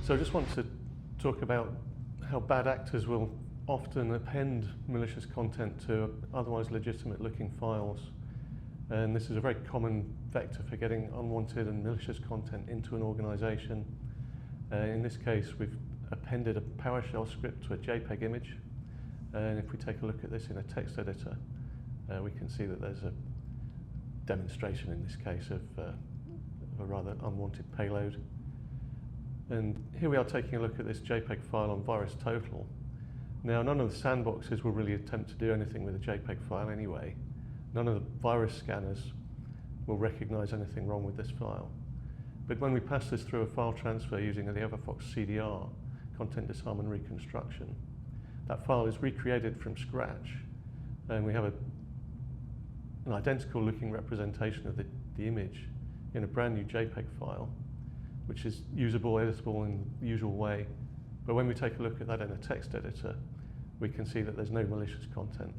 So I just want to talk about how bad actors will often append malicious content to otherwise legitimate looking files. And this is a very common vector for getting unwanted and malicious content into an organization. In this case, we've appended a PowerShell script to a JPEG image. And if we take a look at this in a text editor, we can see that there's a demonstration in this case of a rather unwanted payload. And here we are taking a look at this JPEG file on VirusTotal. Now, none of the sandboxes will really attempt to do anything with a JPEG file anyway. None of the virus scanners will recognize anything wrong with this file. But when we pass this through a file transfer using the Everfox CDR, Content Disarm and Reconstruction, that file is recreated from scratch, and we have an identical looking representation of the image in a brand new JPEG file, which is usable, editable in the usual way. But when we take a look at that in a text editor, we can see that there's no malicious content